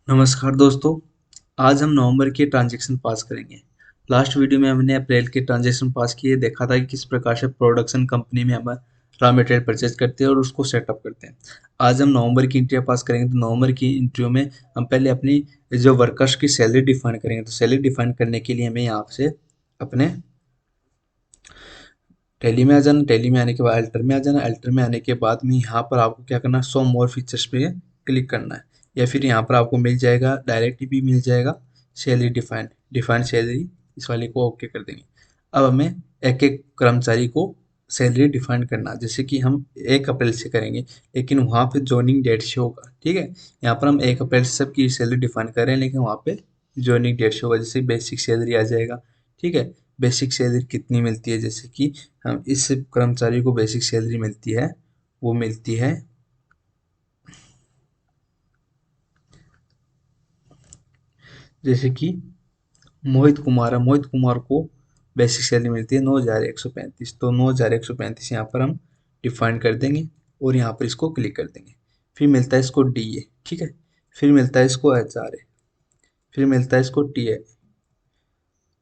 नमस्कार दोस्तों। आज हम नवंबर के ट्रांजैक्शन पास करेंगे। लास्ट वीडियो में हमने अप्रैल के ट्रांजैक्शन पास किए, देखा था कि किस प्रकार से प्रोडक्शन कंपनी में हम रॉ मटेरियल परचेज करते हैं और उसको सेटअप करते हैं। आज हम नवंबर की इंट्रियाँ पास करेंगे। तो नवंबर की इंट्रियों में हम पहले अपनी जो वर्कर्स की सैलरी डिफाइन करेंगे। तो सैलरी डिफाइन करने के लिए हमें यहाँ से अपने टैली में आ जाना। टैली में आने के बाद अल्टर में आ जाना। अल्टर में आने के बाद में यहाँ पर आपको क्या करना है, शो मोर फीचर्स पे क्लिक करना है, या फिर यहाँ पर आपको मिल जाएगा, डायरेक्ट भी मिल जाएगा सैलरी डिफाइंड डिफाइंड सैलरी। इस वाले को ओके कर देंगे। अब हमें एक एक कर्मचारी को सैलरी डिफाइन करना, जैसे कि हम 1 अप्रैल से करेंगे, लेकिन वहाँ पे जॉइनिंग डेट से होगा। ठीक है, यहाँ पर हम 1 अप्रैल से सबकी सैलरी डिफाइन कर रहे हैं, लेकिन वहाँ पे जॉइनिंग डेट से होगा। जैसे बेसिक सैलरी आ जाएगा। ठीक है, बेसिक सैलरी कितनी मिलती है, जैसे कि हम इस कर्मचारी को बेसिक सैलरी मिलती है, वो मिलती है जैसे कि मोहित कुमार है। मोहित कुमार को बेसिक सैलरी मिलती है 9,135। तो 9,135 यहाँ पर हम डिफाइन कर देंगे और यहाँ पर इसको क्लिक कर देंगे। फिर मिलता है इसको डीए। ठीक है, फिर मिलता है इसको एचआरए, फिर मिलता है इसको टीए।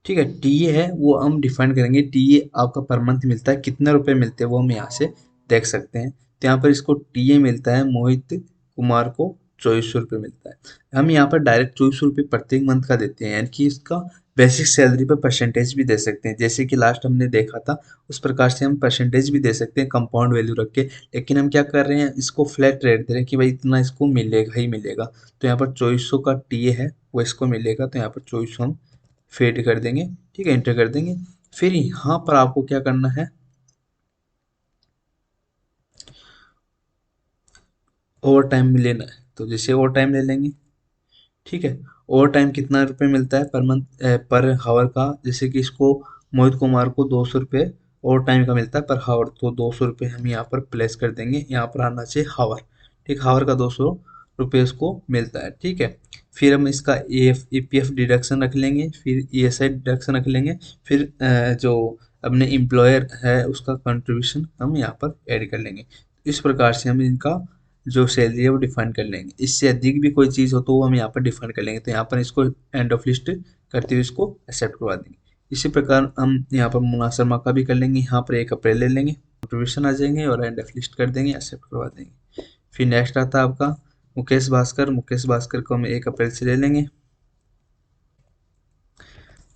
ठीक है, टीए है वो हम डिफाइन करेंगे। टीए आपका पर मंथ मिलता है, कितने रुपए मिलते हैं वो हम यहाँ से देख सकते हैं। तो यहाँ पर इसको टीए मिलता है, मोहित कुमार को 2400 रुपये मिलता है। हम यहाँ पर डायरेक्ट 2400 रुपये प्रत्येक मंथ का देते हैं, यानी कि इसका बेसिक सैलरी पर परसेंटेज भी दे सकते हैं, जैसे कि लास्ट हमने देखा था उस प्रकार से हम परसेंटेज भी दे सकते हैं कंपाउंड वैल्यू रख के। लेकिन हम क्या कर रहे हैं, इसको फ्लैट रेट दे रहे हैं कि भाई इतना इसको मिलेगा ही मिलेगा। तो यहाँ पर 2400 का टीए है वो इसको मिलेगा, तो यहाँ पर 2400 हम फेड कर देंगे। ठीक है, एंटर कर देंगे। फिर यहाँ पर आपको क्या करना है, ओवर टाइम लेना है। तो जैसे ओवर टाइम ले लेंगे। ठीक है, ओवर टाइम कितना रुपए मिलता है पर मंथ, पर हावर का, जैसे कि इसको मोहित कुमार को 200 रुपये ओवर टाइम का मिलता है पर हावर। तो 200 रुपये हम यहाँ पर प्लेस कर देंगे, यहाँ पर आना चाहिए हावर। ठीक, हावर का 200 रुपये उसको मिलता है। ठीक है, फिर हम इसका EPF डिडक्शन रख लेंगे, फिर ESI डिडक्शन रख लेंगे, फिर जो अपने एम्प्लॉयर है उसका कंट्रीब्यूशन हम यहाँ पर ऐड कर लेंगे। इस प्रकार से हम इनका जो सैलरी है वो डिफाइन कर लेंगे। इससे अधिक भी कोई चीज़ हो तो वो हम यहाँ पर डिफाइन कर लेंगे। तो यहाँ पर इसको एंड ऑफ लिस्ट करते हुए इसको एक्सेप्ट करवा देंगे। इसी प्रकार हम यहाँ पर मुन्ना शर्मा का भी कर लेंगे। यहाँ पर 1 अप्रैल ले लेंगे, कंट्रीब्यूशन आ जाएंगे और एंड ऑफ लिस्ट कर देंगे, एक्सेप्ट करवा देंगे। फिर नेक्स्ट आता है आपका मुकेश भास्कर। मुकेश भास्कर को हम 1 अप्रैल से ले लेंगे।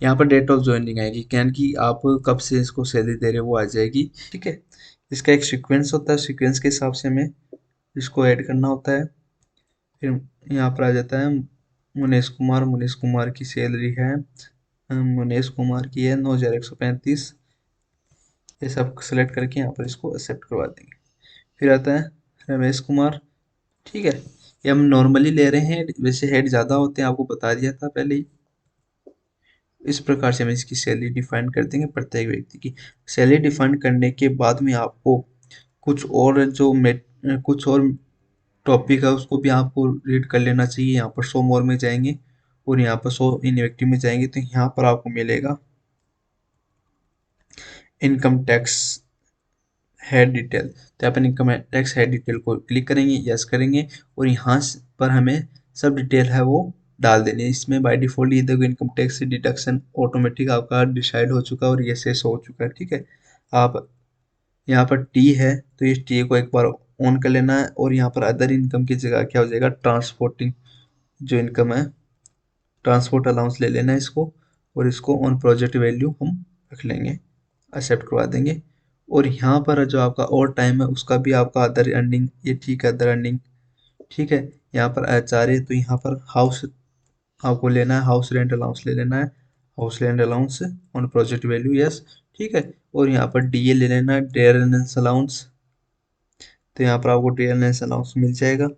यहाँ पर डेट ऑफ ज्वाइनिंग आएगी, कैन की आप कब से इसको सैलरी दे रहे हो वो आ जाएगी। ठीक है, इसका एक सीक्वेंस होता है, सीक्वेंस के हिसाब से हमें इसको ऐड करना होता है। फिर यहाँ पर आ जाता है मुनेश कुमार। मुनेश कुमार की सैलरी है, मुनेश कुमार की है 9,135। ये सब सेलेक्ट करके यहाँ पर इसको एक्सेप्ट करवा देंगे। फिर आता है रमेश कुमार। ठीक है, ये हम नॉर्मली ले रहे हैं, वैसे हेड ज़्यादा होते हैं, आपको बता दिया था पहले ही। इस प्रकार से हम इसकी सैलरी डिफाइन कर देंगे प्रत्येक व्यक्ति की। सैलरी डिफाइन करने के बाद में आपको कुछ और जो कुछ और टॉपिक है उसको भी आपको रीड कर लेना चाहिए। यहाँ पर शो मोर में जाएंगे और यहाँ पर शो इनएक्टिव में जाएंगे, तो यहाँ पर आपको मिलेगा इनकम टैक्स हेड डिटेल। तो अपन इनकम टैक्स हेड डिटेल को क्लिक करेंगे, यस करेंगे, और यहाँ पर हमें सब डिटेल है वो डाल देनी है। इसमें बाय डिफॉल्ट ये देखो इनकम टैक्स डिडक्शन ऑटोमेटिक आपका डिसाइड हो चुका है और यस यस हो चुका है। ठीक है, आप यहाँ पर टी है तो इस टी को एक बार ऑन कर लेना है, और यहाँ पर अदर इनकम की जगह क्या हो जाएगा, ट्रांसपोर्टिंग जो इनकम है, ट्रांसपोर्ट अलाउंस ले लेना है इसको, और इसको ऑन प्रोजेक्ट वैल्यू हम रख लेंगे, एक्सेप्ट करवा देंगे। और यहाँ पर जो आपका और टाइम है उसका भी आपका अदर अर्निंग, ये ठीक है, अदर अर्निंग। ठीक है, यहाँ पर एचआरए, तो यहाँ पर हाउस आपको लेना है, हाउस रेंट अलाउंस ले लेना है, house rent allowance on project value, yes. ठीक है, और यहाँ पर डीए ले लेना है, डे अटेंडेंस अलाउंस। तो यहाँ पर आपको डे अटेंडेंस अलाउंस मिल जाएगा,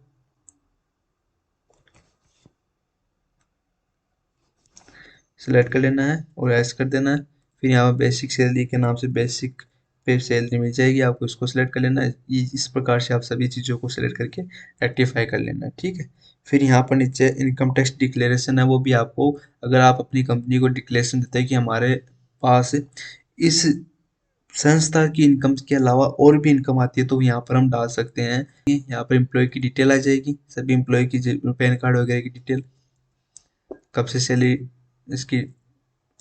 सिलेक्ट कर लेना है और ऐस कर देना है। फिर यहाँ पर बेसिक सैलरी के नाम से बेसिक पे सैलरी मिल जाएगी, आपको इसको सिलेक्ट कर लेना है। ये इस प्रकार से आप सभी चीज़ों को सिलेक्ट करके रेक्टिफाई कर लेना है। ठीक है, फिर यहाँ पर नीचे इनकम टैक्स डिक्लेरेशन है, वो भी आपको, अगर आप अपनी कंपनी को डिक्लेरेशन देते हैं कि हमारे पास इस संस्था की इनकम के अलावा और भी इनकम आती है, तो यहाँ पर हम डाल सकते हैं। यहाँ पर एम्प्लॉय की डिटेल आ जाएगी, सभी एम्प्लॉय की पैन कार्ड वगैरह की डिटेल। कब से सैलरी इसकी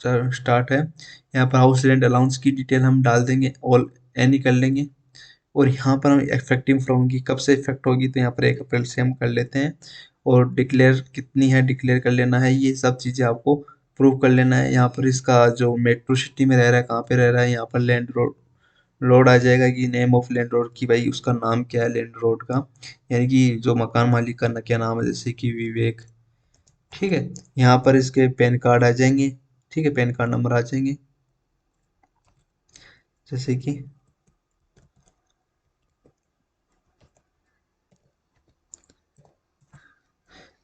स्टार्ट है। यहाँ पर हाउस रेंट अलाउंस की डिटेल हम डाल देंगे, ऑल एनी कर लेंगे। और यहाँ पर हम इफेक्टिव फ्रॉम की कब से इफेक्ट होगी, तो यहाँ पर 1 अप्रैल से हम कर लेते हैं। और डिक्लेयर कितनी है डिक्लेयर कर लेना है, ये सब चीज़ें आपको प्रूव कर लेना है। यहाँ पर इसका जो मेट्रो सिटी में रह रहा है, कहाँ पे रह रहा है, यहाँ पर लैंड रोड रोड आ जाएगा कि नेम ऑफ लैंड रोड की भाई उसका नाम क्या है लैंड रोड का, यानी कि जो मकान मालिक का क्या नाम है, जैसे कि विवेक। ठीक है, यहाँ पर इसके पैन कार्ड आ जाएंगे। ठीक है, पैन कार्ड नंबर आ जाएंगे, जैसे कि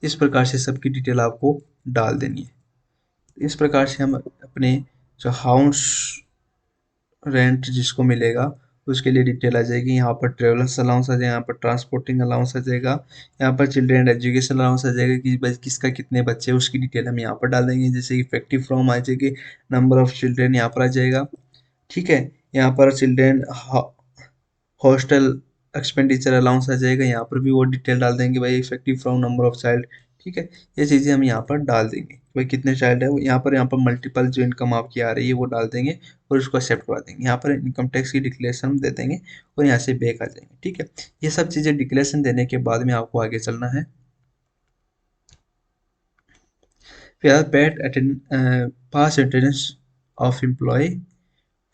इस प्रकार से सबकी डिटेल आपको डाल देनी है। इस प्रकार से हम अपने जो हाउस रेंट जिसको मिलेगा उसके लिए डिटेल आ जाएगी। यहाँ पर ट्रेवलर्स अलाउंस आ जाएगा, यहाँ पर ट्रांसपोर्टिंग अलाउंस आ जाएगा, यहाँ पर चिल्ड्रेन एजुकेशन अलाउंस आ जाएगा कि भाई किसका कितने बच्चे हैं उसकी डिटेल हम यहाँ पर डाल देंगे। जैसे इफेक्टिव फ्रॉम आ जाएगी, नंबर ऑफ चिल्ड्रेन यहाँ पर आ जाएगा। ठीक है, यहाँ पर चिल्ड्रेन हॉस्टल एक्सपेंडिचर अलाउंस आ जाएगा, यहाँ पर भी वो डिटेल डाल देंगे भाई effective from number of child. ठीक है, ये चीज़ें हम यहाँ पर डाल देंगे, भाई कितने चाइल्ड है वो। यहाँ पर मल्टीपल जो इनकम आपकी आ रही है वो डाल देंगे और उसको एक्सेप्ट करवा देंगे। यहाँ पर इनकम टैक्स की डिक्लेरेशन हम दे देंगे और यहाँ से बैक आ जाएंगे। ठीक है, ये सब चीज़ें डिक्लेरेशन देने के बाद में आपको आगे चलना है। फिर paid pass attendance of employ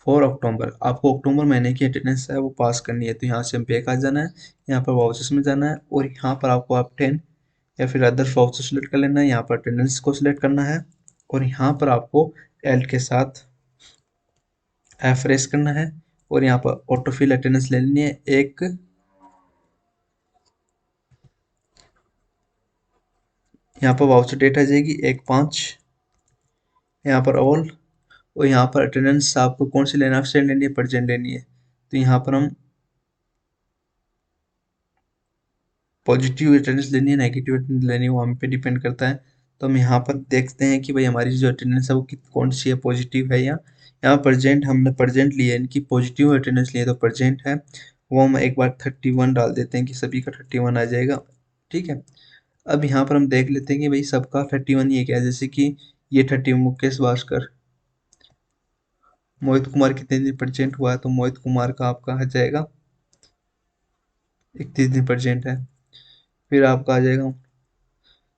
for October, आपको अक्टूबर महीने की अटेंडेंस है वो पास करनी है। तो यहाँ से बैक आ जाना है, यहाँ पर वाउचर्स में जाना है और यहाँ पर आपको आप 10 या फिर अदर वाउचर सेलेक्ट कर लेना है। यहाँ पर अटेंडेंस को सिलेक्ट करना है और यहाँ पर आपको एल के साथ एफ रेस करना है और यहाँ पर ऑटोफिल अटेंडेंस ले लेनी है एक। यहाँ पर वाउचर डेट आ जाएगी 1/5, यहाँ पर ऑल। और यहाँ पर अटेंडेंस आपको कौन सी लेना है, एब्सेंट लेनी है प्रेजेंट लेनी है। तो यहाँ पर हम पॉजिटिव अटेंडेंस लेनी है नेगेटिव अटेंडेंस लेनी है वो हम पे डिपेंड करता है। तो हम यहाँ पर देखते हैं कि भाई हमारी जो अटेंडेंस है वो कौन सी है, पॉजिटिव है या यहाँ प्रेजेंट। हमने प्रेजेंट लिया है, इनकी पॉजिटिव अटेंडेंस लिए तो प्रेजेंट है, वो हम एक बार 31 डाल देते हैं कि सभी का 31 आ जाएगा। ठीक है, अब यहाँ पर हम देख लेते हैं कि भाई सबका 31 ये क्या है। जैसे कि ये 30 मुकेश भास्कर, मोहित कुमार कितने दिन प्रेजेंट हुआ है, तो मोहित कुमार का आपका आ जाएगा 31 दिन प्रेजेंट है। फिर आपका आ जाएगा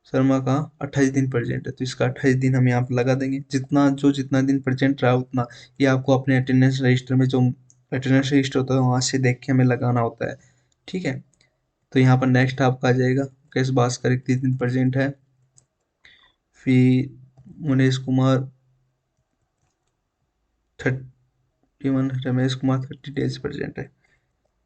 शर्मा का 28 दिन प्रेजेंट है, तो इसका 28 दिन हम यहाँ पर लगा देंगे। जितना दिन प्रेजेंट रहा उतना ये आपको अपने अटेंडेंस रजिस्टर में जो अटेंडेंस रजिस्टर होता है वहाँ से देख के हमें लगाना होता है। ठीक है, तो यहाँ पर नेक्स्ट आपका आ जाएगा मुकेश भास्कर 31 दिन प्रेजेंट है। फिर मुनेश कुमार 31, रमेश कुमार 30 डेज प्रेजेंट है।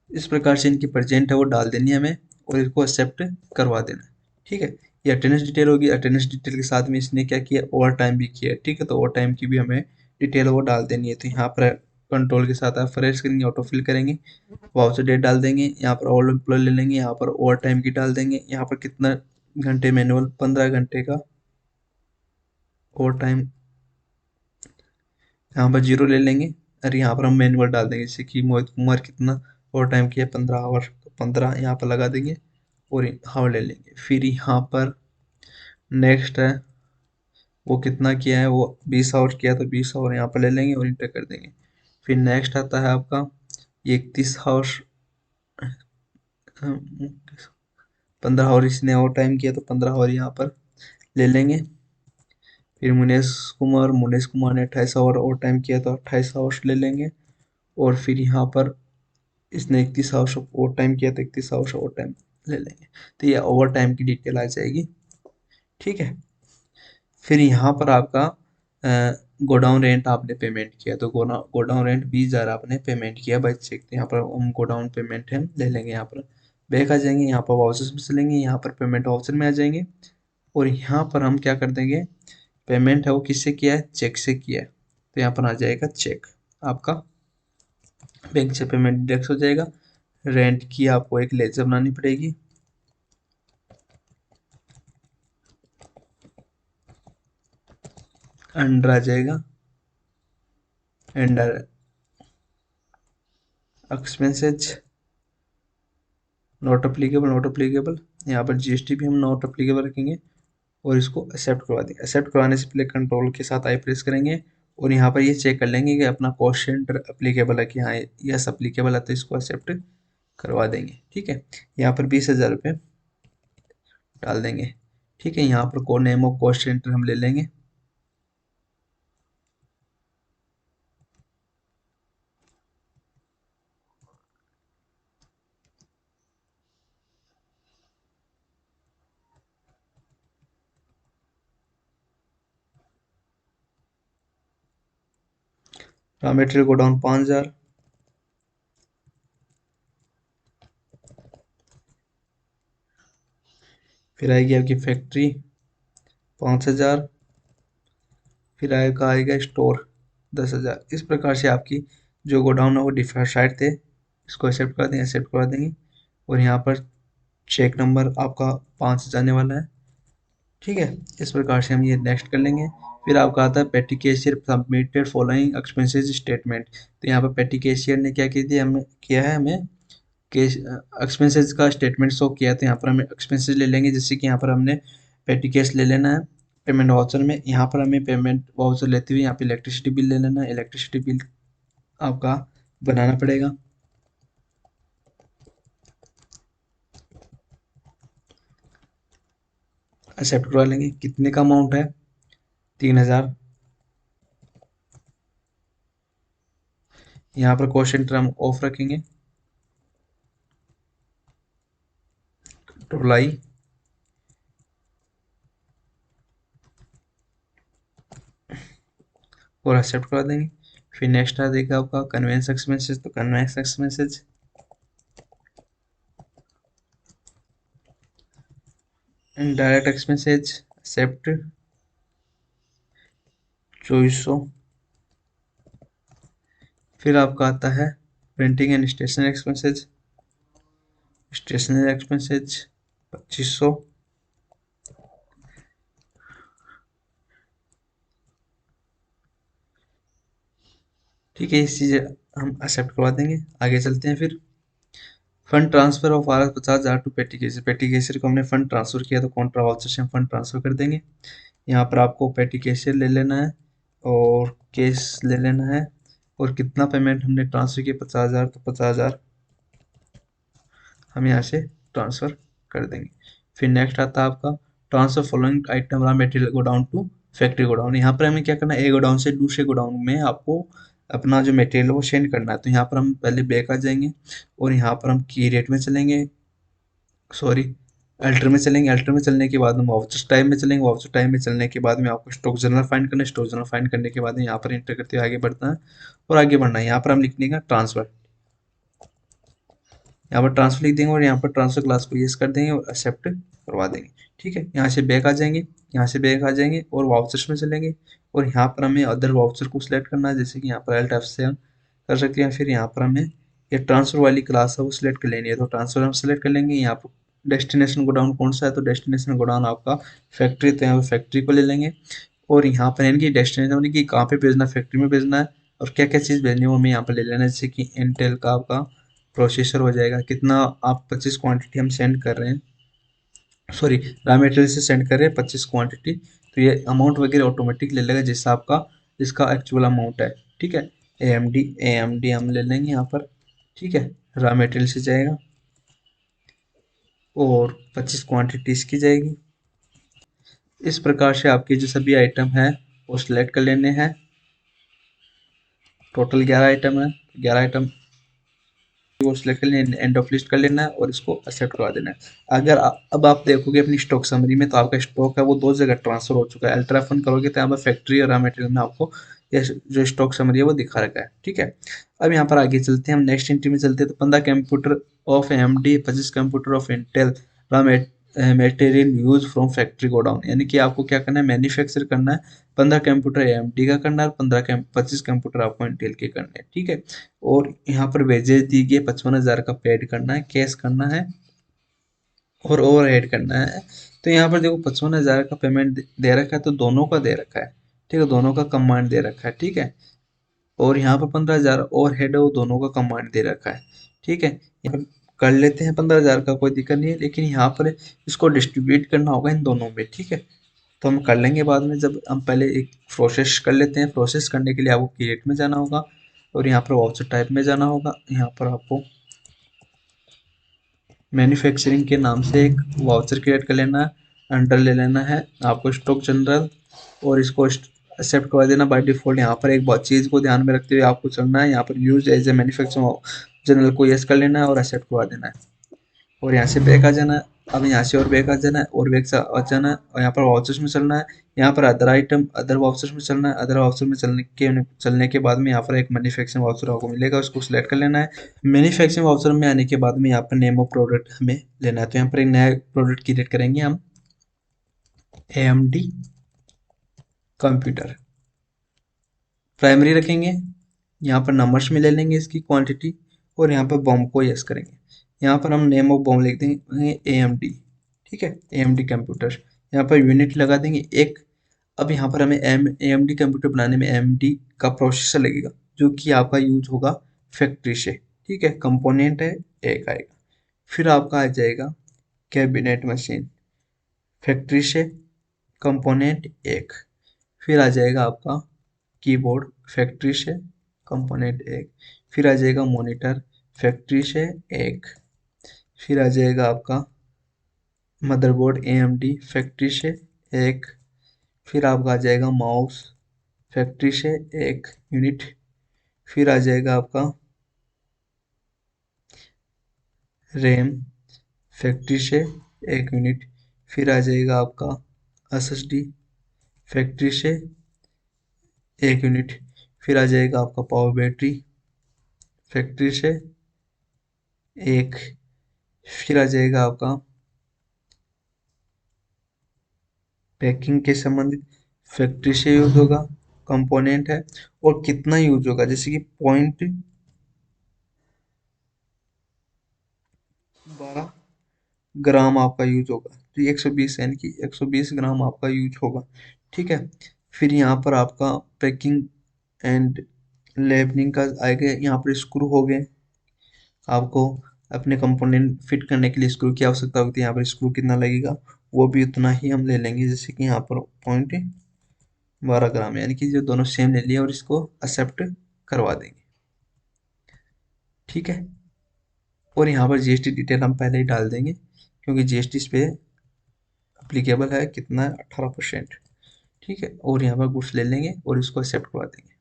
इस प्रकार से इनकी प्रेजेंट है वो डाल देनी है हमें और इसको एक्सेप्ट करवा देना है। ठीक है, ये अटेंडेंस डिटेल होगी। अटेंडेंस डिटेल के साथ में इसने क्या किया, ओवर टाइम भी किया है। ठीक है, तो ओवर टाइम की भी हमें डिटेल वो डाल देनी है। तो यहाँ पर कंट्रोल के साथ आप फ्रेश करेंगे, ऑटो फिल करेंगे, वाउचर डेट डाल देंगे, यहाँ पर ऑल एम्प्लॉय ले लेंगे, यहाँ पर ओवर टाइम की डाल देंगे, यहाँ पर कितना घंटे मैनुअल 15 घंटे का ओवर टाइम, यहाँ पर 0 ले लेंगे और यहाँ पर हम मैनुअल डाल देंगे। जैसे कि मोहित कुमार कितना ओवर टाइम किया 15 आवर, तो 15 यहाँ पर लगा देंगे और हावर ले लेंगे। फिर यहाँ पर नेक्स्ट है वो कितना किया है, वो 20 आवर किया तो 20 आवर यहाँ पर ले लेंगे और इंटर कर देंगे। फिर नेक्स्ट आता है आपका ये 31 आवर, 15 आवर इसने और टाइम किया तो 15 आवर यहाँ पर ले लेंगे। फिर मुनेश कुमार ने 28 आवर और टाइम किया तो 28 आवर्स ले लेंगे। और फिर यहाँ पर इसने 31 आवर्स ओवर टाइम किया तो 31 आवर्स ओवर टाइम ले लेंगे। तो ये ओवर टाइम की डिटेल आ जाएगी। ठीक है, फिर यहाँ पर आपका गोडाउन रेंट आपने पेमेंट किया तो गोडाउन रेंट 20,000 आपने पेमेंट किया बाई चेक, तो यहाँ पर हम गोडाउन पेमेंट हम ले लेंगे। यहाँ पर बैक आ जाएंगे, यहाँ पर वाउचर्स में चलेंगे, यहाँ पर पेमेंट वाउचर में आ जाएंगे और यहाँ पर हम क्या कर देंगे, पेमेंट है वो किससे किया है, चेक से किया है। तो यहाँ पर आ जाएगा चेक, आपका बैंक से पेमेंट डिडक्ट हो जाएगा। रेंट की आपको एक लेजर बनानी पड़ेगी, अंडर आ जाएगा अंडर एक्सपेंसेज नॉट अप्लीकेबल, यहाँ पर जीएसटी भी हम नॉट अप्लीकेबल रखेंगे और इसको एक्सेप्ट करवा देंगे। एक्सेप्ट करवाने से पहले कंट्रोल के साथ आई प्रेस करेंगे और यहाँ पर ये चेक कर लेंगे कि अपना कॉस्ट सेंटर अप्लीकेबल है कि हाँ यस अप्लीकेबल है, तो इसको एक्सेप्ट करवा देंगे। ठीक है, यहाँ पर 20,000 रुपये डाल देंगे। ठीक है, यहाँ पर को नेम ऑफ कॉस्ट सेंटर हम ले लेंगे। Raw material godown 5,000। फिर आएगी आपकी फैक्ट्री 5,000। फिर आएगा स्टोर 10,000। इस प्रकार से आपकी जो गोडाउन है वो डिसाइड थे, इसको एक्सेप्ट कर देंगे, एक्सेप्ट करवा देंगे। और यहाँ पर चेक नंबर आपका 5 जाने वाला है। ठीक है, इस प्रकार से हम ये नेक्स्ट कर लेंगे। फिर आपका आता है पेटी cashier submitted following expenses statement. तो यहाँ पर पेटी कैशियर ने क्या किया है हमें कैश एक्सपेंसेस का स्टेटमेंट शो किया है। तो यहाँ पर हमें एक्सपेंसेस ले लेंगे, जैसे कि यहाँ पर हमने पेटी कैश ले लेना है पेमेंट वाउचर में। यहाँ पर हमें पेमेंट वाउचर लेते हुए यहाँ पे इलेक्ट्रिसिटी बिल ले लेना है। इलेक्ट्रिसिटी बिल आपका बनाना पड़ेगा। एक्सेप्ट करवा लेंगे। कितने का अमाउंट है? 3,000। यहाँ पर कॉस्ट सेंटर हम ऑफ रखेंगे। ढुलाई और एक्सेप्ट करवा देंगे। फिर नेक्स्ट आ जाएगा आपका कन्वेंस एक्सपेंसेस। तो conveyance expenses direct expenses except 2,400। फिर आपका आता है printing and stationery expenses. Stationery expenses 2,500। ठीक है, इस चीज़ें हम एक्सेप्ट करवा देंगे। आगे चलते हैं। फिर fund transfer of R 50,000 to petty cashier. Petty cashier को हमने फंड ट्रांसफर किया तो कॉन्ट्रा वाउचर से हम फंड ट्रांसफर कर देंगे। यहाँ पर आपको पेटी कैशियर ले लेना है और कैश ले लेना है। और कितना पेमेंट हमने ट्रांसफर किया 50,000, तो 50,000 हम यहाँ से ट्रांसफ़र कर देंगे। फिर नेक्स्ट आता है आपका transfer following item raw material godown to factory godown. यहाँ पर हमें क्या करना है, ए गोडाउन से दूसरे गोडाउन में आपको अपना जो मटेरियल है वो सेंड करना है। तो यहाँ पर हम पहले बैक आ जाएंगे और यहाँ पर हम की रेट में चलेंगे, सॉरी अल्टर में चलेंगे। अल्टर में चलने के बाद हम वाउचर टाइम में चलेंगे। वाउचर टाइम में चलने के बाद में आपको स्टॉक जनरल फाइंड करना है। स्टॉक जनरल फाइंड करने के बाद में यहाँ पर इंटर करते हुए आगे बढ़ना है और आगे बढ़ना है। यहाँ पर हम लिख देंगे ट्रांसफर। यहाँ पर ट्रांसफर लिख देंगे और यहाँ पर ट्रांसफर क्लास को यस कर देंगे और एक्सेप्ट करवा देंगे। ठीक है, यहाँ से बैक आ जाएंगे। यहाँ से बैक आ जाएंगे और वाउचर्स में चलेंगे और यहाँ पर हमें अदर वाउचर को सिलेक्ट करना है, जैसे कि यहाँ पर एल्ट से हम कर सकते हैं। फिर यहाँ पर हमें ये ट्रांसफर वाली क्लास है वो सिलेक्ट कर लेनी है, तो ट्रांसफर हम सिलेक्ट कर लेंगे। यहाँ पर डेस्टिनेशन गोडाउन कौन सा है, तो डेस्टिनेशन गोडाउन आपका फैक्ट्री, तो यहाँ पर फैक्ट्री को ले लेंगे। और यहाँ पर इनकी डेस्टिनेशन होनी कि कहाँ पे भेजना है, फैक्ट्री में भेजना है और क्या क्या चीज़ भेजनी है वो हमें यहाँ पर ले लेना है। जैसे कि इंटेल का आपका प्रोसेसर हो जाएगा, कितना आप 25 क्वांटिटी हम सेंड कर रहे हैं, सॉरी रॉ मटेरियल से सेंड कर रहे हैं 25 क्वांटिटी, तो ये अमाउंट वगैरह ऑटोमेटिक ले लेगा जैसा आपका इसका एक्चुअल अमाउंट है। ठीक है, ए एम डी हम ले लेंगे यहाँ पर। ठीक है, रॉ मटेरियल से जाएगा और 25 क्वांटिटी इसकी जाएगी। इस प्रकार से आपके जो सभी आइटम हैं वो सिलेक्ट कर लेने हैं। टोटल 11 आइटम है, 11 आइटम वो सिलेक्ट कर लेना, एंड ऑफ लिस्ट कर लेना है और इसको एक्सेप्ट करवा देना है। अगर अब आप देखोगे अपनी स्टॉक समरी में, तो आपका स्टॉक है वो दो जगह ट्रांसफर हो चुका है। अल्ट्रा फंड करोगे तो यहाँ पर फैक्ट्री और रॉ मटेरियल में आपको ये जो स्टॉक समरी है वो दिखा रखा है। ठीक है, अब यहाँ पर आगे चलते हैं, हम नेक्स्ट एंट्री में चलते हैं। तो 15 computer of AMD, 25 computer of Intel raw material use from factory godown. यानी कि आपको क्या करना है, मैन्युफैक्चर करना है। 15 कंप्यूटर AMD का करना है और 25 कंप्यूटर आपको इंटेल के करने हैं। ठीक है, और यहाँ पर वेजेज दी गई 55,000 का पेड करना है, कैश करना है और ओवर हेड करना है। तो यहाँ पर देखो 55,000 का पेमेंट दे रखा है, तो दोनों का दे रखा है। ठीक है, दोनों का कमांड दे रखा है। ठीक है, और यहाँ पर 15,000 ओवर हेड है वो दोनों का कमांड दे रखा है। ठीक है, यहाँ पर कर लेते हैं 15,000 का, कोई दिक्कत नहीं है, लेकिन यहाँ पर इसको डिस्ट्रीब्यूट करना होगा इन दोनों में। ठीक है, तो हम कर लेंगे बाद में, जब हम पहले एक प्रोसेस कर लेते हैं। प्रोसेस करने के लिए आपको क्रिएट में जाना होगा और यहाँ पर वाउचर टाइप में जाना होगा। यहाँ पर आपको मैन्युफैक्चरिंग के नाम से एक वाउचर क्रिएट कर लेना है, अंडर ले लेना है आपको स्टॉक जनरल, और इसको एक्सेप्ट करवा देना बाय डिफॉल्ट। यहाँ पर एक बहुत चीज़ को ध्यान में रखते हुए आपको चलना है, यहाँ पर use as a manufacturing general को यस कर लेना है और एक्सेप्ट करवा देना है, और यहाँ से बैक आ जाना है। अब यहाँ से और बैक आ जाना है और बैक से आ जाना है और यहाँ पर वाउचर्स में चलना है। यहाँ पर अदर आइटम अदर वाउचर्स में चलना है। अदर वाउचर में चलने के बाद में यहाँ पर एक मैन्युफैक्चरिंग वाउचर आपको मिलेगा, उसको सिलेक्ट कर लेना है। मैन्युफैक्चरिंग वाउचर में आने के बाद में यहाँ पर नेम ऑफ प्रोडक्ट हमें लेना है, तो यहाँ पर एक नया प्रोडक्ट क्रिएट करेंगे हम, AMD कंप्यूटर। प्राइमरी रखेंगे, यहाँ पर नंबर्स में ले लेंगे इसकी क्वांटिटी, और यहाँ पर बॉम्ब को यस करेंगे। यहाँ पर हम नेम ऑफ बॉम्ब लिख देंगे AMD, ठीक है, AMD कंप्यूटर। यहाँ पर यूनिट लगा देंगे एक। अब यहाँ पर हमें AMD कंप्यूटर बनाने में AMD का प्रोसेसर लगेगा, जो कि आपका यूज होगा फैक्ट्री से, ठीक है। कंपोनेंट है एक आएगा। फिर आपका आ जाएगा कैबिनेट मशीन, फैक्ट्री से कंपोनेंट एक। फिर आ जाएगा आपका कीबोर्ड, फैक्ट्री से कंपोनेंट एक। फिर आ जाएगा मॉनिटर, फैक्ट्री से एक। फिर आ जाएगा आपका मदरबोर्ड AMD, फैक्ट्री से एक। फिर आपका आ जाएगा माउस, फैक्ट्री से एक यूनिट। फिर आ जाएगा आपका रैम, फैक्ट्री से एक यूनिट। फिर आ जाएगा आपका SSD, फैक्ट्री से एक यूनिट। फिर आ जाएगा आपका पावर बैटरी, फैक्ट्री से एक। फिर आ जाएगा आपका पैकिंग के संबंधित, फैक्ट्री से यूज होगा, कंपोनेंट है। और कितना यूज होगा, जैसे कि 0.12 ग्राम आपका यूज होगा, तो 120 यानी कि 120 ग्राम आपका यूज होगा, ठीक है। फिर यहाँ पर आपका पैकिंग एंड लेबलिंग का आएगा। यहाँ पर स्क्रू हो गए, आपको अपने कंपोनेंट फिट करने के लिए स्क्रू की आवश्यकता होती है। यहाँ पर स्क्रू कितना लगेगा वो भी उतना ही हम ले लेंगे, जैसे कि यहाँ पर 0.12 ग्राम, यानी कि जो दोनों सेम ले लिया और इसको एक्सेप्ट करवा देंगे, ठीक है। और यहाँ पर GST डिटेल हम पहले ही डाल देंगे, क्योंकि GST इस पे अप्लीकेबल है, कितना है 18%, ठीक है। और यहाँ पर गुड्स ले लेंगे और इसको एक्सेप्ट करवा देंगे।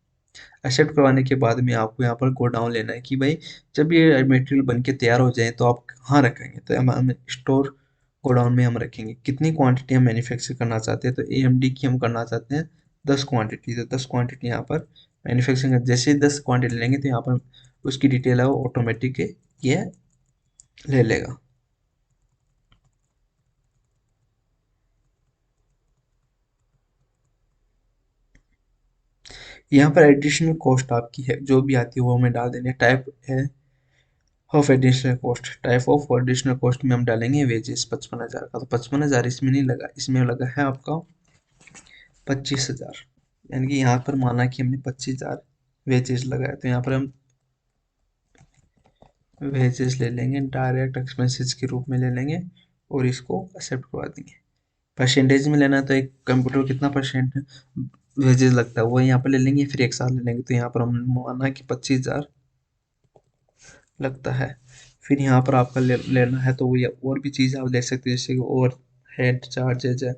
एक्सेप्ट करवाने के बाद में आपको यहाँ पर गोडाउन लेना है कि भाई जब ये मटेरियल बन के तैयार हो जाए तो आप कहाँ रखेंगे, तो हम स्टोर गोडाउन में हम रखेंगे। कितनी क्वांटिटी हम मैन्युफैक्चर करना चाहते हैं, तो AMD की हम करना चाहते हैं 10 क्वांटिटी, तो 10 क्वांटिटी यहाँ पर मैन्युफैक्चरिंग, जैसे ही 10 क्वांटिटी लेंगे तो यहाँ पर उसकी डिटेल है वो ऑटोमेटिक ये ले लेगा। यहाँ पर एडिशनल कॉस्ट आपकी है जो भी आती है वो हमें डाल देनी है। टाइप है of additional cost, type of additional cost में हम डालेंगे वेजेस 55,000 का, तो 55,000 इसमें नहीं लगा, इसमें लगा है आपका 25,000, यानी कि यहाँ पर माना कि हमने 25,000 वेजेस लगाया, तो यहाँ पर हम वेजेस ले लेंगे, डायरेक्ट एक्सपेंसेस के रूप में ले लेंगे और इसको एक्सेप्ट करवा देंगे। परसेंटेज में लेना है तो एक कंप्यूटर कितना परसेंट वेजेस लगता है वो यहाँ पर ले लेंगे, फिर एक साल ले लेंगे, तो यहाँ पर हम माना कि 25,000 लगता है। फिर यहाँ पर आपका लेना है तो वो और भी चीज़ आप ले सकते हो, जैसे ओवर हेड चार्जेज है,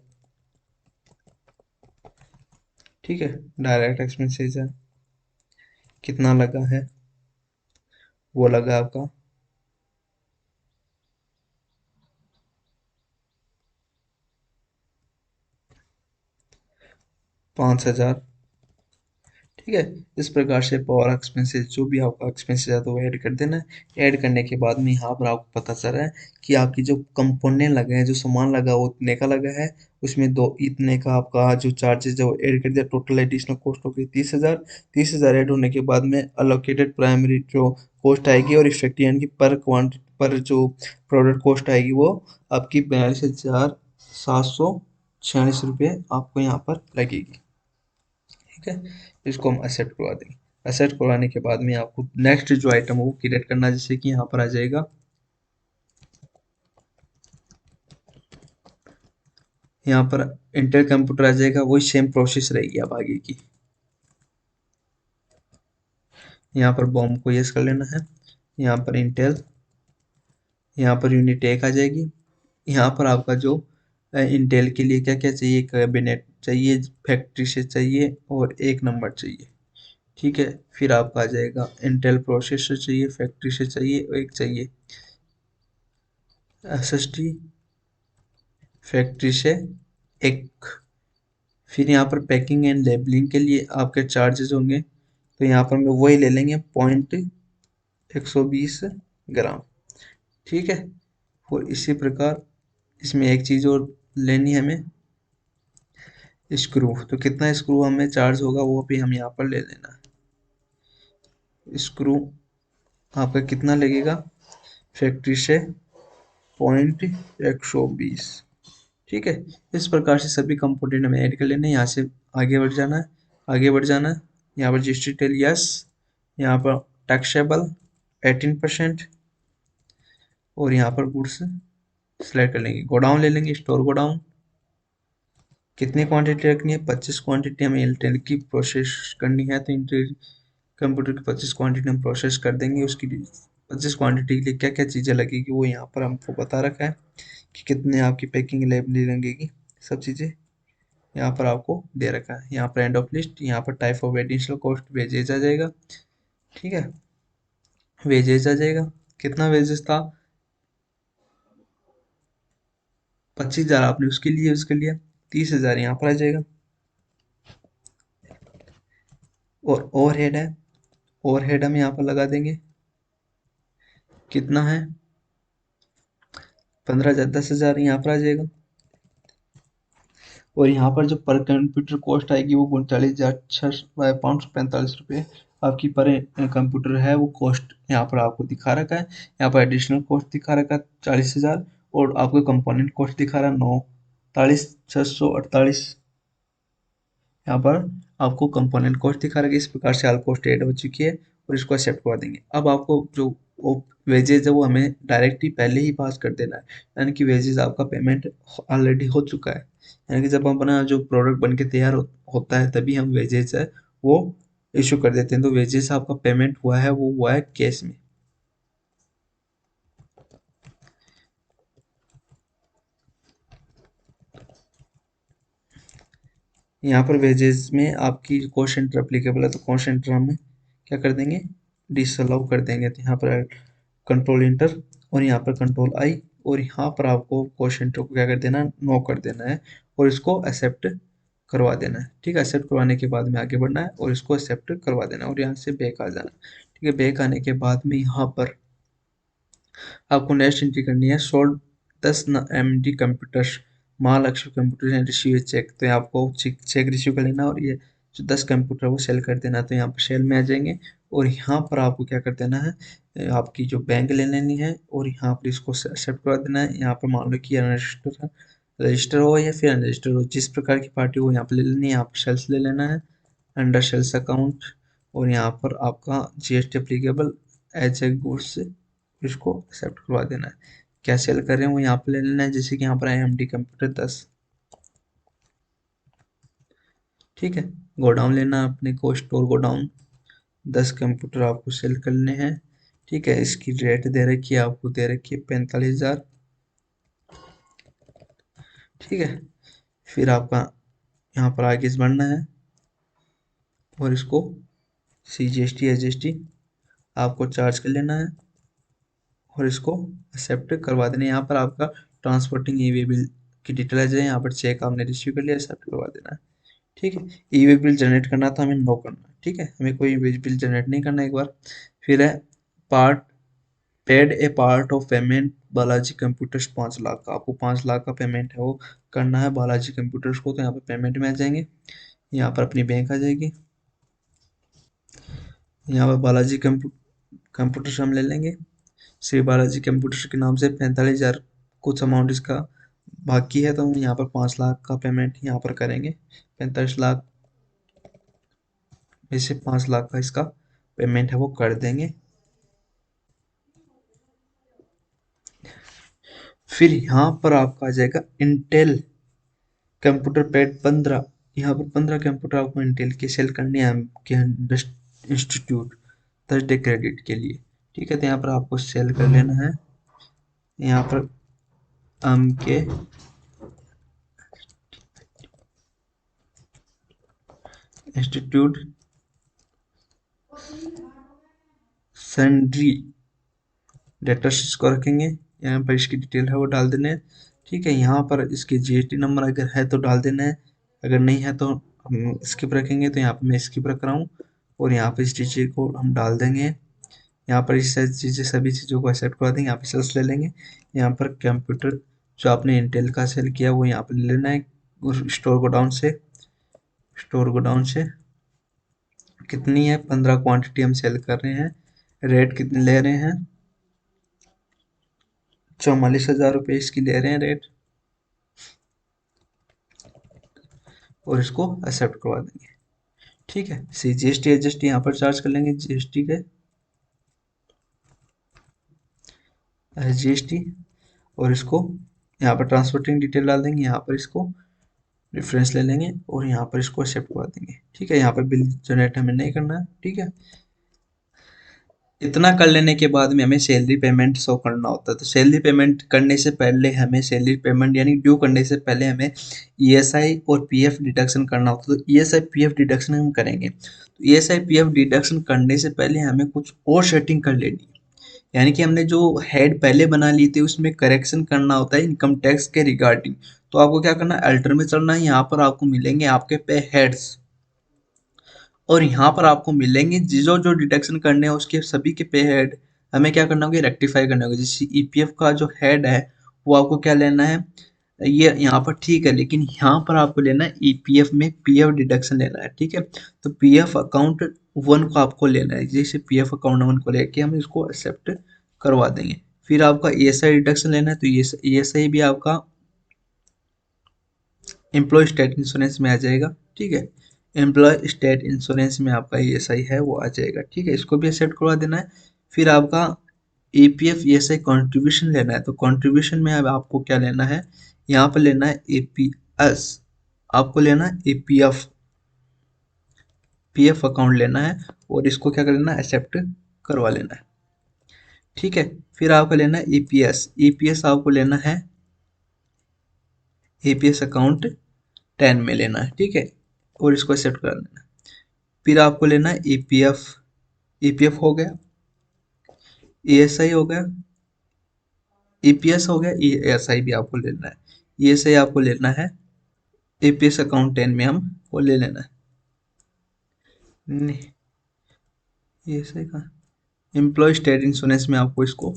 ठीक है। डायरेक्ट एक्सपेंसेस है, कितना लगा है वो लगा आपका 5,000, ठीक है। इस प्रकार से पावर एक्सपेंसेस जो भी आपका एक्सपेंसेस है तो वो ऐड कर देना है। ऐड करने के बाद में यहाँ पर आपको पता चल रहा है कि आपकी जो कंपोनेंट लगे हैं, जो सामान लगा वो इतने का लगा है, उसमें दो इतने का आपका जो चार्जेस है वो ऐड कर दिया, टोटल एडिशनल कॉस्ट हो गई 30,000। 30,000 ऐड होने के बाद में अलोकेटेड प्राइमरी जो कॉस्ट आएगी और इफेक्टिव यानी कि पर जो प्रोडक्ट कॉस्ट आएगी वो आपकी 42,746 रुपये आपको यहाँ पर लगेगी, ठीक है। इसको हम एक्सेप्ट करवा देंगे। एक्सेप्ट करवाने के बाद में आपको नेक्स्ट जो आइटम है वो क्रिएट करना है, जैसे कि यहाँ पर आ जाएगा यहाँ पर इंटेल कंप्यूटर आ जाएगा, वही सेम प्रोसेस रहेगी अब आगे की। यहाँ पर बॉम्ब को यस कर लेना है, यहाँ पर इंटेल, यहाँ पर यूनिट एक आ जाएगी। यहाँ पर आपका जो इंटेल के लिए क्या क्या चाहिए, कैबिनेट चाहिए, फैक्ट्री से चाहिए और एक नंबर चाहिए। ठीक है, फिर आपका आ जाएगा इंटेल प्रोसेसर चाहिए, फैक्ट्री से चाहिए और एक चाहिए एसएसडी, फैक्ट्री से एक। फिर यहाँ पर पैकिंग एंड लेबलिंग के लिए आपके चार्जेस होंगे, तो यहाँ पर हम वही ले लेंगे 120 ग्राम। ठीक है, और इसी प्रकार इसमें एक चीज़ और लेनी है हमें, स्क्रू। तो कितना स्क्रू हमें चार्ज होगा वो भी हम यहाँ पर ले लेना है। स्क्रू आपका कितना लगेगा, फैक्ट्री से 120। ठीक है, इस प्रकार से सभी कंपोनेंट हमें ऐड कर लेने हैं। यहाँ से आगे बढ़ जाना है, आगे बढ़ जाना है। यहाँ पर जीएसटी टेल यस, यहाँ पर टैक्सेबल 18% और यहाँ पर गुड्स सेलेक्ट कर लेंगे। गोडाउन ले लेंगे, स्टोर गोडाउन। कितनी क्वांटिटी रखनी है, 25 क्वांटिटी हमें इंटेल की प्रोसेस करनी है, तो इंटेल कंप्यूटर की 25 क्वांटिटी हम प्रोसेस कर देंगे। उसकी 25 क्वांटिटी के लिए क्या क्या चीज़ें लगेगी वो यहाँ पर हमको बता रखा है कि कितने आपकी पैकिंग लेबल लगेगी, सब चीज़ें यहाँ पर आपको दे रखा है। यहाँ पर एंड ऑफ लिस्ट, यहाँ पर type of additional cost wages आ जाएगा। ठीक है, वेजेज आ जाएगा, कितना वेजेस था, 25,000 आपने उसके लिए यूज़ कर लिया, 30,000 यहाँ पर आ जाएगा। और ओवरहेड है, ओवरहेड हम यहाँ पर लगा देंगे, कितना है 15,000, 10,000 यहाँ पर आ जाएगा। और यहाँ पर जो पर कंप्यूटर कॉस्ट आएगी वो 39,545 रुपये आपकी पर कंप्यूटर है, वो कॉस्ट यहाँ पर आपको दिखा रखा है। यहाँ पर एडिशनल कॉस्ट दिखा रखा है 40,000 और आपको कंपोनेंट कॉस्ट दिखा रहा है 49,648। यहाँ पर आपको कंपोनेंट कॉस्ट दिखा रखा है। इस प्रकार से ऑल कॉस्ट ऐड हो चुकी है और इसको एक्सेप्ट करवा देंगे। अब आपको जो वो वेजेज है वो हमें डायरेक्ट ही पहले ही पास कर देना है, यानी कि वेजेज आपका पेमेंट ऑलरेडी हो चुका है। यानी कि जब अपना जो प्रोडक्ट बन के तैयार होता है तभी हम वेजेस है वो इशू कर देते हैं। तो वेजेस आपका पेमेंट हुआ है वो हुआ है कैश में। यहाँ पर वेजेस में आपकी कॉस्ट सेंटर अप्लीकेबल है, तो कॉस्ट सेंटर हम क्या कर देंगे, डिसअलाउ कर देंगे। तो यहाँ पर कंट्रोल इंटर और यहाँ पर कंट्रोल आई और यहाँ पर आपको कॉस्ट सेंटर को क्या कर देना है, नो कर देना है और इसको एक्सेप्ट करवा देना है। ठीक है, एक्सेप्ट करवाने के बाद में आगे बढ़ना है और इसको एक्सेप्ट करवा देना है और यहाँ से बैक आ जाना है। ठीक है, बैक आने के बाद में यहाँ पर आपको नेक्स्ट एंट्री करनी है, sold 10 MD computers, Mahalakshmi computer and receive cheque. तो आपको चेक रिसीव कर लेना और ये जो 10 कंप्यूटर वो सेल कर देना। तो यहाँ पर सेल में आ जाएंगे और यहाँ पर आपको क्या कर देना है, आपकी जो बैंक ले लेनी है और यहाँ पर इसको एक्सेप्ट करवा देना है। यहाँ पर मान लो कि रजिस्टर है, रजिस्टर हो या फिर अनरजिस्टर हो, जिस प्रकार की पार्टी हो यहाँ पर ले लेनी है। यहाँ पर सेल्स ले लेना है, अंडर सेल्स अकाउंट और यहाँ पर आपका GST applicable as a goods, इसको एक्सेप्ट करवा देना है। क्या सेल कर रहे हैं वो यहाँ पे ले लेना है, जैसे कि यहाँ पर AMD कंप्यूटर 10। ठीक है, गोडाउन लेना है अपने को, स्टोर गोडाउन, 10 कंप्यूटर आपको सेल करने हैं। ठीक है, इसकी रेट दे रखी है, आपको दे रखी है 45,000। ठीक है, फिर आपका यहाँ पर आगे बढ़ना है और इसको CGST SGST आपको चार्ज कर लेना है और इसको एक्सेप्ट करवा देना है। यहाँ पर आपका ट्रांसपोर्टिंग ई वे बिल की डिटेल आ जाए, यहाँ पर चेक आपने रिसीव कर लिया, एक्सेप्ट करवा देना है। ठीक है, ई वे बिल जनरेट करना था हमें, नो करना। ठीक है, हमें कोई बिल जनरेट नहीं करना एक बार। फिर है part, paid A part of payment Balaji computers 5 lakh का, आपको 5 लाख का पेमेंट है वो करना है बालाजी कंप्यूटर्स को। तो यहाँ पर पेमेंट में आ जाएंगे, यहाँ पर अपनी बैंक आ जाएगी, यहाँ पर बालाजी कंप्यूटर्स हम ले लेंगे, श्री बालाजी कंप्यूटर्स के नाम से 45,000 कुछ अमाउंट इसका बाकी है, तो हम यहाँ पर 5 लाख का पेमेंट यहाँ पर करेंगे। 45 लाख में से 5 लाख का इसका पेमेंट है वो कर देंगे। फिर यहाँ पर आपका आ जाएगा इंटेल कंप्यूटर पैड 15, यहाँ पर 15 कंप्यूटर आपको इंटेल के सेल करने हैं के इंस्टीट्यूट थर्सडे क्रेडिट के लिए। ठीक है, तो यहाँ पर आपको सेल कर लेना है। यहाँ पर आम के इंस्टीट्यूट सन्ड्री डेटा शीट्स को रखेंगे। यहाँ पर इसकी डिटेल है वो डाल देना है। ठीक है, यहाँ पर इसके जीएसटी नंबर अगर है तो डाल देना है, अगर नहीं है तो हम स्किप रखेंगे। तो यहाँ पर मैं स्किप रख रहा हूँ और यहाँ पर इस चीज़ को हम डाल देंगे। यहाँ पर इस चीज़ें सभी चीज़ों को एक्सेप्ट करवा देंगे। यहाँ पे सेल्स ले लेंगे। यहाँ पर कंप्यूटर जो आपने इंटेल का सेल किया वो यहाँ पर ले लेना है। और स्टोर गोडाउन से कितनी है, 15 क्वांटिटी हम सेल कर रहे हैं। रेट कितने ले रहे हैं, 44,000 रुपये इसकी ले रहे हैं रेट, और इसको एक्सेप्ट करवा देंगे। ठीक है, सी जीएसटी एडजस्ट यहाँ पर चार्ज कर लेंगे जीएसटी के जीएसटी, और इसको यहाँ पर ट्रांसपोर्टिंग डिटेल डाल देंगे। यहाँ पर इसको रेफरेंस ले लेंगे और यहाँ पर इसको एक्सेप्ट करवा देंगे। ठीक है, यहाँ पर बिल जनरेट हमें नहीं करना है। ठीक है, इतना कर लेने के बाद में हमें सैलरी पेमेंट शो करना होता है। तो सैलरी पेमेंट करने से पहले हमें सैलरी पेमेंट यानी ड्यू करने से पहले हमें ईएसआई और पीएफ डिडक्शन करना होता है। तो ईएसआई पीएफ डिडक्शन हम करेंगे। तो ईएसआई पीएफ डिडक्शन करने से पहले हमें कुछ और सेटिंग कर लेनी है। यानी कि हमने जो हेड पहले बना ली थी उसमें करेक्शन करना होता है इनकम टैक्स के रिगार्डिंग। तो आपको क्या करना है, अल्टर में चलना है। यहाँ पर आपको मिलेंगे आपके पे हेड्स, और यहाँ पर आपको मिलेंगे जो जो डिडक्शन करने हैं उसके सभी के पे हेड हमें क्या करना होगा, रेक्टिफाई करना होगा। जैसे ईपीएफ का जो हेड है वो आपको क्या लेना है, ये यहाँ पर ठीक है, लेकिन यहाँ पर आपको लेना है ईपीएफ में पीएफ डिडक्शन लेना है। ठीक है, तो पीएफ अकाउंट 1 को आपको लेना है। जैसे पीएफ अकाउंट 1 को लेके हम इसको एक्सेप्ट करवा देंगे। फिर आपका ईएसआई डिडक्शन लेना है, तो ईएसआई भी आपका एम्प्लॉय स्टेट इंश्योरेंस में आ जाएगा। ठीक है, एम्प्लॉय स्टेट इंश्योरेंस में आपका ईएसआई है वो आ जाएगा। ठीक है, इसको भी एक्सेप्ट करवा देना है। फिर आपका ईपीएफ ईएसआई कंट्रीब्यूशन लेना है। तो कंट्रीब्यूशन में अब आपको क्या लेना है, यहाँ पर लेना है एपीएस, आपको लेना है एपीएफ, पीएफ अकाउंट लेना है और इसको क्या कर लेना है, एक्सेप्ट करवा लेना है। ठीक है, फिर आपको लेना है ईपीएस, ईपीएस आपको लेना है ईपीएस अकाउंट 10 में लेना है। ठीक है, और इसको एक्सेप्ट कर लेना है। फिर आपको लेना है ईपीएफ, ईपीएफ हो गया, ईएसआई हो गया, ईपीएस हो गया, ईएसआई भी आपको लेना है। ईएसआई आपको लेना है ईपीएस अकाउंट 10 में हम वो ले लेना है। नहीं, ईएसआई का एम्प्लॉय स्टेट इंश्योरेंस में आपको इसको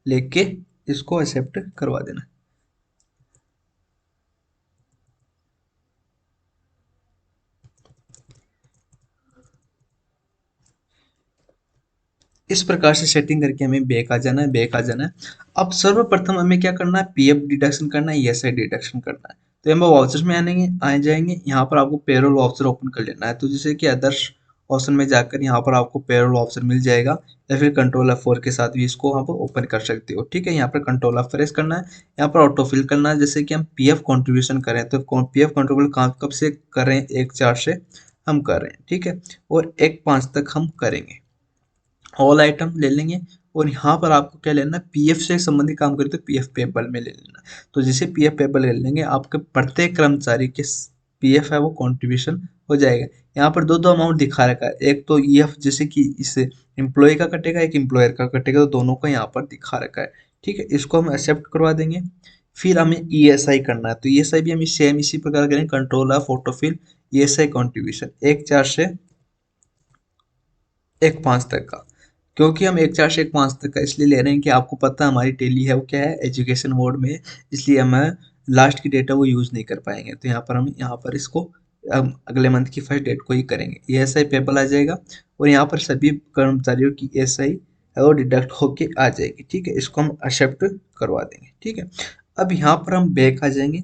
लेके इसको एक्सेप्ट करवा देना है। इस प्रकार से सेटिंग करके हमें बैक आ जाना है, बैक आ जाना है। अब सर्वप्रथम हमें क्या करना है, पीएफ डिडक्शन करना है, ईएसआई डिडक्शन करना है। तो हम वाउचर्स में आ जाएंगे। यहाँ पर आपको पेरोल वाउचर ओपन कर लेना है। तो जैसे कि अदर्स ऑप्शन में जाकर यहाँ पर आपको पेरोल वाउचर मिल जाएगा, या फिर कंट्रोल F4 के साथ भी इसको वहाँ पर ओपन कर सकते हो। ठीक है, यहाँ पर कंट्रोल F प्रेस करना है, यहाँ पर ऑटो फिल करना है। जैसे कि हम पीएफ कॉन्ट्रीब्यूशन करें तो पीएफ कॉन्ट्रीब्यूशन कब से करें, 1/4 से हम कर रहे हैं। ठीक है, और 1/5 तक हम करेंगे। ऑल आइटम ले लेंगे और यहाँ पर आपको क्या लेना है, पीएफ से संबंधित काम करें तो पीएफ पेबल में ले लेना। तो जैसे पीएफ पेबल ले लेंगे, आपके प्रत्येक कर्मचारी के पीएफ है वो कंट्रीब्यूशन हो जाएगा। यहाँ पर दो दो अमाउंट दिखा रखा है, एक तो ईएफ जैसे कि इस एम्प्लॉय का कटेगा, एक एम्प्लॉयर का कटेगा, तो दोनों का यहाँ पर दिखा रखा है। ठीक है, इसको हम एक्सेप्ट करवा देंगे। फिर हमें ईएसआई करना है। तो ईएसआई भी हम सेम इसी प्रकार करेंगे, control of autofill ESI contribution 1/4 से 1/5 तक का। क्योंकि हम 1/4 से 1/5 तक का इसलिए ले रहे हैं कि आपको पता है हमारी टेली है वो क्या है, एजुकेशन मोड में है, इसलिए हम लास्ट की डेटा वो यूज़ नहीं कर पाएंगे। तो हम यहाँ पर इसको अगले मंथ की फर्स्ट डेट को ही करेंगे। ये एस आई पेबल आ जाएगा और यहाँ पर सभी कर्मचारियों की एस आई है वो डिडक्ट होके आ जाएगी। ठीक है, इसको हम एक्सेप्ट करवा देंगे। ठीक है, अब यहाँ पर हम बैक आ जाएंगे।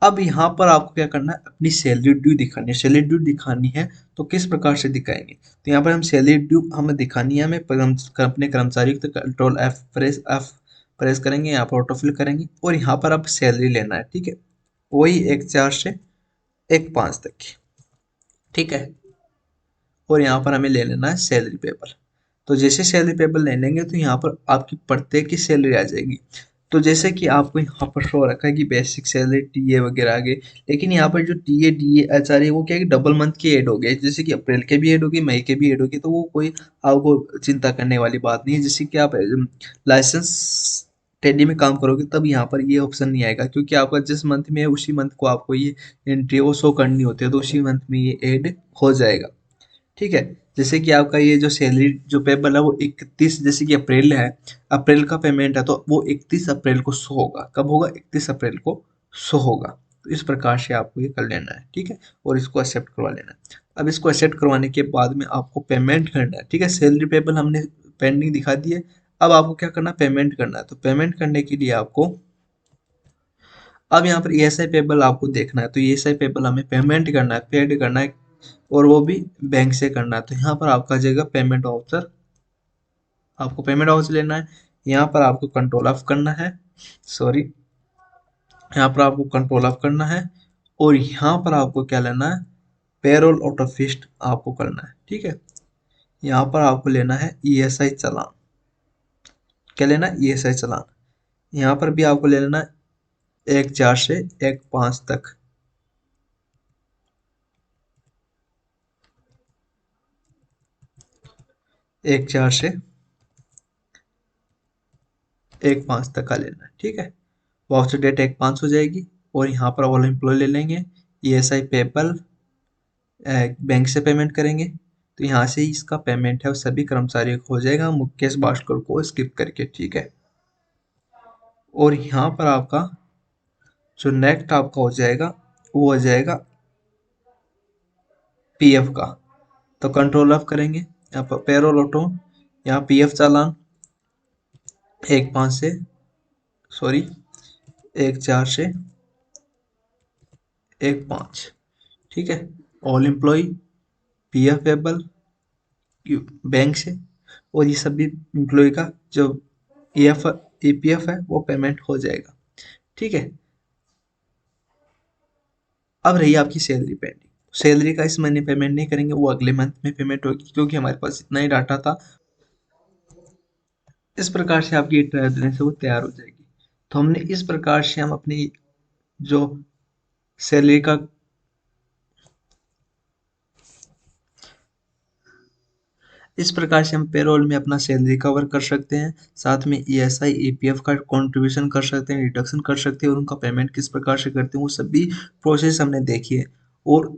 अब यहाँ पर आपको क्या करना है, अपनी सैलरी ड्यू दिखानी है। सैलरी ड्यू दिखानी है तो किस प्रकार से दिखाएंगे, तो यहाँ पर हम सैलरी ड्यू हमें दिखानी है, हमें अपने कर्मचारी को कंट्रोल एफ प्रेस करेंगे, यहाँ पर ऑटोफिल करेंगे और यहाँ पर आप सैलरी लेना है। ठीक है, वही 1/4 से 1/5 तक की। ठीक है। और यहाँ पर हमें ले लेना है सैलरी पेपर। तो जैसे सैलरी पेपर ले लेंगे तो यहाँ पर आपकी प्रत्येक की सैलरी आ जाएगी। तो जैसे कि आपको यहाँ पर शो रखा है कि बेसिक सैलरी टीए वगैरह आ गए, लेकिन यहाँ पर जो टीए डीए एच आर है वो क्या है कि डबल मंथ की ऐड हो गए, जैसे कि अप्रैल के भी ऐड होगी, मई के भी ऐड होगी, तो वो कोई आपको चिंता करने वाली बात नहीं है। जैसे कि आप लाइसेंस टेली में काम करोगे तब यहाँ पर ये ऑप्शन नहीं आएगा, क्योंकि आपका जिस मंथ में है उसी मंथ को आपको ये एंट्री वो शो करनी होती है, तो उसी मंथ में ये ऐड हो जाएगा। ठीक है। जैसे कि आपका ये जो सैलरी जो पेबल है वो 31, जैसे कि अप्रैल है, अप्रैल का पेमेंट है, तो वो 31 अप्रैल को शो होगा। कब होगा? 31 अप्रैल को शो होगा। तो इस प्रकार से आपको ये कर लेना है। ठीक है। और इसको एक्सेप्ट करवा लेना है। अब इसको एक्सेप्ट करवाने के बाद में आपको पेमेंट करना है। ठीक है। सैलरी पेबल हमने पेंडिंग दिखा दी है। अब आपको क्या करना है? पेमेंट करना है। तो पेमेंट करने के लिए आपको अब यहाँ पर ईएसआई पेबल आपको देखना है। तो ईएसआई पेबल हमें पेमेंट करना है, पेड करना है, और वो भी बैंक से करना है। तो यहाँ पर आपका जाएगा पेमेंट वाउचर, आपको पेमेंट वाउचर लेना है। यहाँ पर आपको कंट्रोल ऑफ करना है, सॉरी, यहाँ पर आपको कंट्रोल ऑफ करना है, और यहाँ पर आपको क्या लेना है? पेरोल ऑटो फिस्ट आपको करना है। ठीक है। यहाँ पर आपको लेना है ईएसआई चालान। क्या लेना है? ईएसआई चालान। यहाँ पर भी आपको ले लेना है 1/4 से 1/5 तक। 1/4 से 1/5 तक का लेना है। ठीक है। वाउचर डेट 1/5 हो जाएगी, और यहाँ पर ऑल एम्प्लॉय ले लेंगे। ईएसआई पेपल बैंक से पेमेंट करेंगे, तो यहाँ से ही इसका पेमेंट है वो सभी कर्मचारियों को हो जाएगा, मुकेश भास्कर को स्किप करके। ठीक है। और यहाँ पर आपका जो नेक्स्ट आपका हो जाएगा वो हो जाएगा पीएफ का। तो कंट्रोल ऑफ करेंगे, यहाँ पर पेरोल ऑटो, यहाँ पीएफ चालान 1/5 से, सॉरी, 1/4 से 1/5। ठीक है। All employ, PF payable bank से, और ये सभी एम्प्लॉय का जो ईएफ ईपीएफ है वो पेमेंट हो जाएगा। ठीक है। अब रही आपकी सैलरी पेंडिंग। सैलरी का इस महीने पेमेंट नहीं करेंगे, वो अगले मंथ में पेमेंट होगी, क्योंकि हमारे पास इतना ही डाटा था। इस प्रकार से आपकी ट्रायल बैलेंस है वो तैयार हो जाएगी। तो हमने इस प्रकार से हम अपनी जो सैलरी का इस प्रकार से हम पेरोल में अपना सैलरी कवर कर सकते हैं, साथ में ईएसआई ईपीएफ का कंट्रीब्यूशन कर सकते हैं, डिडक्शन कर सकते हैं, और उनका पेमेंट किस प्रकार से करते हैं वो सभी प्रोसेस हमने देखी है। और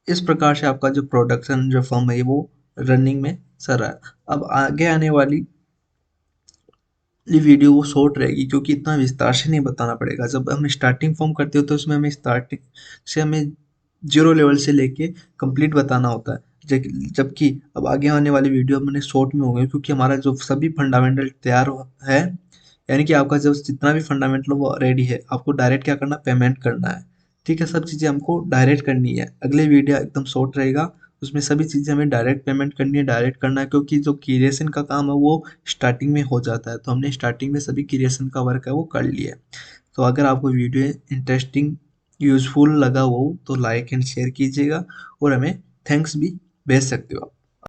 इस प्रकार से आपका जो प्रोडक्शन जो फर्म है वो रनिंग में चल रहा है। अब आगे आने वाली ये वीडियो वो शॉर्ट रहेगी, क्योंकि इतना विस्तार से नहीं बताना पड़ेगा। जब हम स्टार्टिंग फॉर्म करते हो तो उसमें हमें स्टार्टिंग से हमें जीरो लेवल से लेके कंप्लीट बताना होता है, जबकि अब आगे आने वाली वीडियो मैंने शॉर्ट में हो गई, क्योंकि हमारा जो सभी फंडामेंटल तैयार है, यानी कि आपका जो जितना भी फंडामेंटल वो रेडी है, आपको डायरेक्ट क्या करना? पेमेंट करना है। ठीक है। सब चीज़ें हमको डायरेक्ट करनी है। अगले वीडियो एकदम शॉर्ट रहेगा, उसमें सभी चीज़ें हमें डायरेक्ट पेमेंट करनी है, डायरेक्ट करना है, क्योंकि जो क्रिएशन का काम है वो स्टार्टिंग में हो जाता है। तो हमने स्टार्टिंग में सभी क्रिएशन का वर्क है वो कर लिया है। तो अगर आपको वीडियो इंटरेस्टिंग यूजफुल लगा हो तो लाइक एंड शेयर कीजिएगा, और हमें थैंक्स भी भेज सकते हो आप।